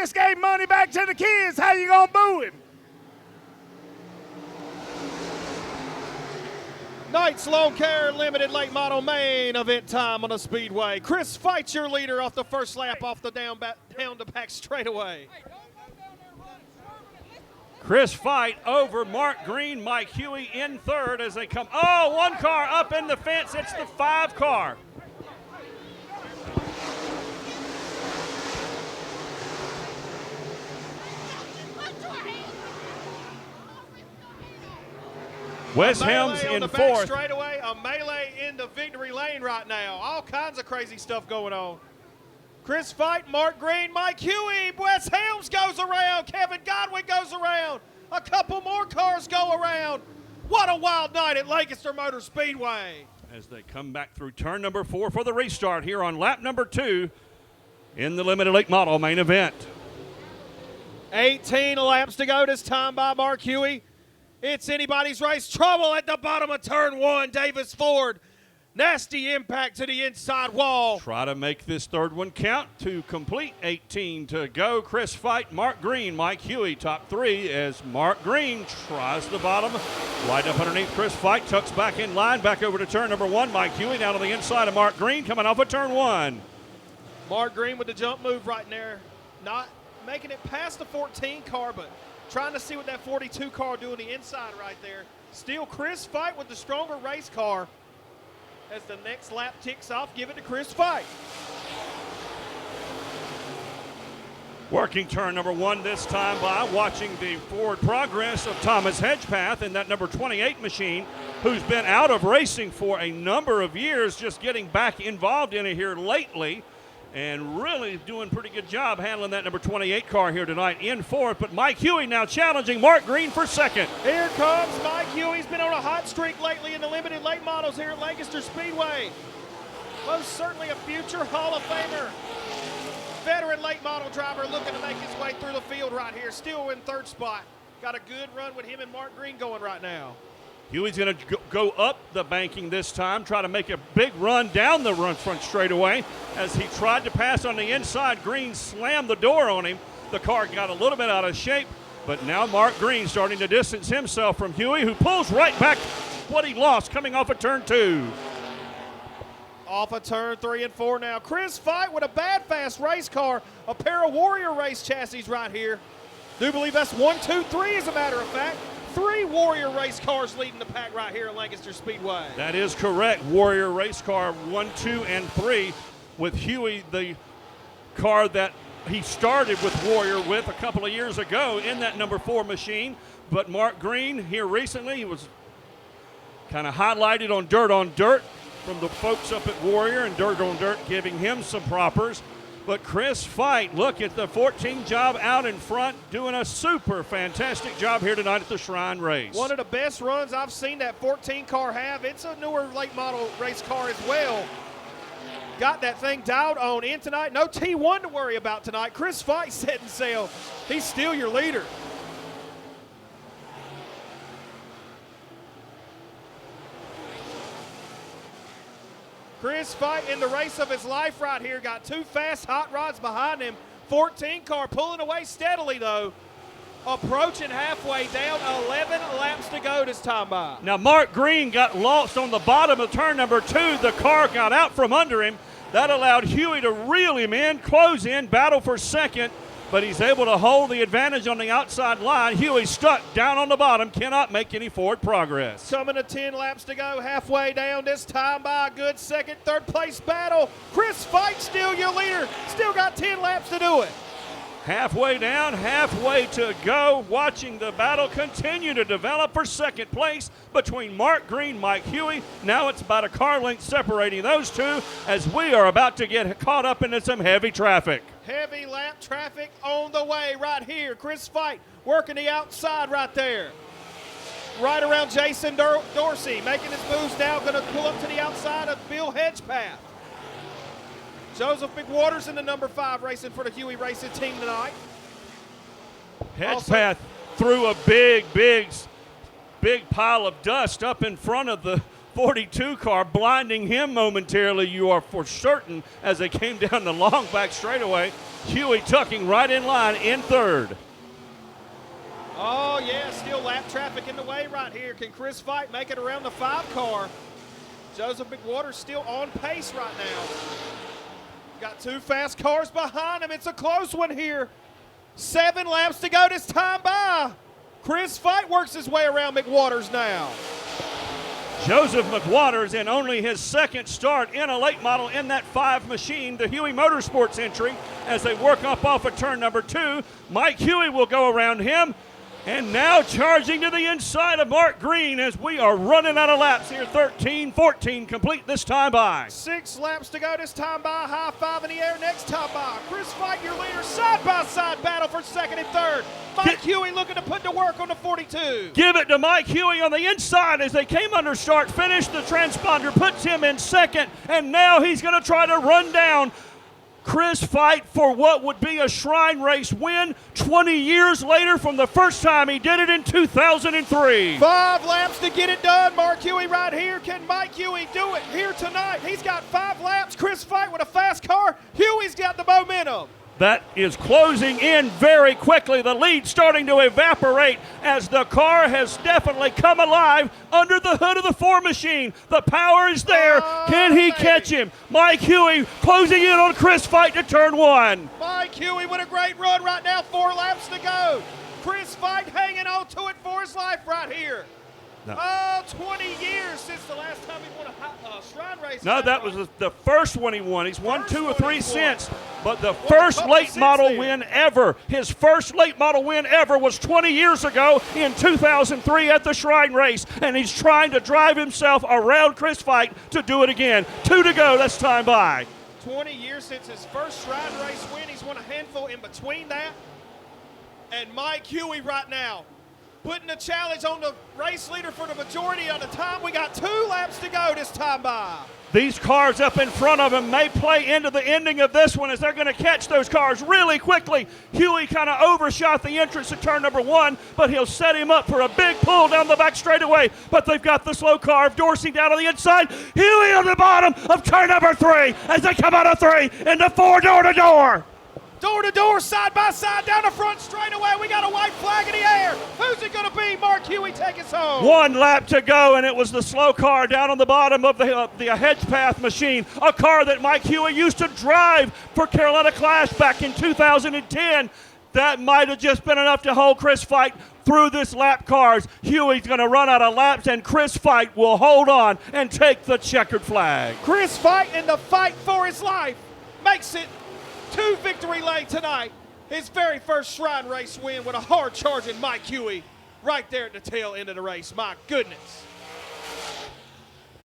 just gave money back to the kids. How you gonna boo him? Knight's Lawn Care Limited late model main event time on the Speedway. Chris Fight, your leader off the first lap off the down to back straightaway. Chris Fight over Mark Green, Mike Huey in third as they come. Oh, one car up in the fence. It's the 5 car. Wes Helms in the fourth. Straightaway, a melee into victory lane right now. All kinds of crazy stuff going on. Chris Fight, Mark Green, Mike Huey, Wes Helms goes around, Kevin Godwin goes around, a couple more cars go around. What a wild night at Lancaster Motor Speedway. As they come back through turn number 4 for the restart here on lap number 2 in the limited late model main event. 18 laps to go this time by Mark Huey. It's anybody's race. Trouble at the bottom of turn 1. Davis Ford. Nasty impact to the inside wall. Try to make this third one count to complete. 18 to go. Chris Fight, Mark Green, Mike Huey, top 3 as Mark Green tries the bottom. Right up underneath Chris Fight, tucks back in line, back over to turn number 1. Mike Huey down to the inside of Mark Green coming off of turn 1. Mark Green with the jump move right there. Not making it past the 14 car, but trying to see what that 42 car do on the inside right there. Still Chris Fight with the stronger race car. As the next lap ticks off, give it to Chris Fight. Working turn number 1 this time by watching the forward progress of Thomas Hedgepath in that number 28 machine, who's been out of racing for a number of years, just getting back involved in it here lately. And really doing a pretty good job handling that number 28 car here tonight in fourth. But Mike Huey now challenging Mark Green for second. Here comes Mike Huey. He's been on a hot streak lately in the limited late models here at Lancaster Speedway. Most certainly a future Hall of Famer. Veteran late model driver looking to make his way through the field right here. Still in third spot. Got a good run with him and Mark Green going right now. Huey's going to go up the banking this time, try to make a big run down the front straightaway. As he tried to pass on the inside, Green slammed the door on him. The car got a little bit out of shape, but now Mark Green starting to distance himself from Huey, who pulls right back what he lost coming off of turn 2. Off of turn 3 and 4 now. Chris Fight with a bad fast race car, a pair of Warrior race chassis right here. Do believe that's 1, 2, 3 as a matter of fact. 3 Warrior race cars leading the pack right here at Lancaster Speedway. That is correct. Warrior race car 1, 2, and 3 with Huey, the car that he started with Warrior with a couple of years ago in that number 4 machine. But Mark Green here recently, he was kind of highlighted on Dirt from the folks up at Warrior, and Dirt on Dirt giving him some propers. But Chris Fight, look at the 14 job out in front, doing a super fantastic job here tonight at the Shrine Race. One of the best runs I've seen that 14 car have. It's a newer late model race car as well. Got that thing dialed on in tonight. No T1 to worry about tonight. Chris Fight setting sail. He's still your leader. Chris Fight in the race of his life right here. Got 2 fast hot rods behind him. 14 car pulling away steadily though. Approaching halfway down, 11 laps to go this time by. Now Mark Green got lost on the bottom of turn number 2. The car got out from under him. That allowed Huey to reel him in, close in, battle for second, but he's able to hold the advantage on the outside line. Huey stuck down on the bottom, cannot make any forward progress. Coming to 10 laps to go, halfway down this time by a good second, third place battle. Chris Fight still your leader, still got 10 laps to do it. Halfway down, halfway to go, watching the battle continue to develop for second place between Mark Green, Mike Huey. Now it's about a car length separating those two as we are about to get caught up into some heavy traffic. Heavy lap traffic on the way right here. Chris Fight working the outside right there. Right around Jason Dorsey, making his moves now, going to pull up to the outside of Bill Hedgepath. Joseph McWaters in the number 5 racing for the Huey Racing team tonight. Hedgepath threw a big pile of dust up in front of the 42 car, blinding him momentarily, you are for certain, as they came down the long back straightaway. Huey tucking right in line in third. Oh, yeah, still lap traffic in the way right here. Can Chris Fight make it around the 5 car? Joseph McWaters still on pace right now. Got 2 fast cars behind him. It's a close one here. 7 laps to go this time by. Chris Fight works his way around McWaters now. Joseph McWaters in only his second start in a late model in that 5 machine, the Huey Motorsports entry, as they work up off of turn number 2. Mike Huey will go around him. And now charging to the inside of Mark Green as we are running out of laps here. 13, 14 complete this time by. 6 laps to go this time by. High 5 in the air next time by. Chris Fight, your leader, side-by-side battle for second and third. Mike Huey looking to put to work on the 42. Give it to Mike Huey on the inside as they came under start finish. The transponder puts him in second, and now he's going to try to run down Chris Fight for what would be a Shrine Race win 20 years later from the first time he did it in 2003. 5 laps to get it done. Mark Huey right here. Can Mike Huey do it here tonight? He's got 5 laps. Chris Fight with a fast car. Huey's got the momentum. That is closing in very quickly. The lead starting to evaporate as the car has definitely come alive under the hood of the 4 machine. The power is there. Can he catch him? Mike Huey closing in on Chris Fight to turn 1. Mike Huey with a great run right now. 4 laps to go. Chris Fight hanging on to it for his life right here. No. Oh, 20 years since the last time he won a Shrine Race. No, that was the first one he won. He's won 2 or 3 since, but the Won a first couple late since model then. win ever, his first late model win ever was 20 years ago in 2003 at the Shrine Race, and he's trying to drive himself around Chris Fight to do it again. 2 to go, that's time by. 20 years since his first Shrine Race win. He's won a handful in between that. And Mike Huey right now putting the challenge on the race leader for the majority of the time. We got 2 laps to go this time by. These cars up in front of him may play into the ending of this one as they're going to catch those cars really quickly. Huey kind of overshot the entrance to turn number 1, but he'll set him up for a big pull down the back straightaway. But they've got the slow car of Dorsey down on the inside. Huey on the bottom of turn number 3 as they come out of 3 into 4 door-to-door. Door to door, side by side, down the front straightaway. We got a white flag in the air. Who's it going to be? Mark Huey take us home. 1 lap to go, and it was the slow car down on the bottom of the hedge path machine, a car that Mike Huey used to drive for Carolina Clash back in 2010. That might have just been enough to hold Chris Fight through this lap cars. Huey's going to run out of laps, and Chris Fight will hold on and take the checkered flag. Chris Fight in the fight for his life makes it to victory lane tonight. His very first Shrine Race win with a hard-charging Mike Huey right there at the tail end of the race. My goodness.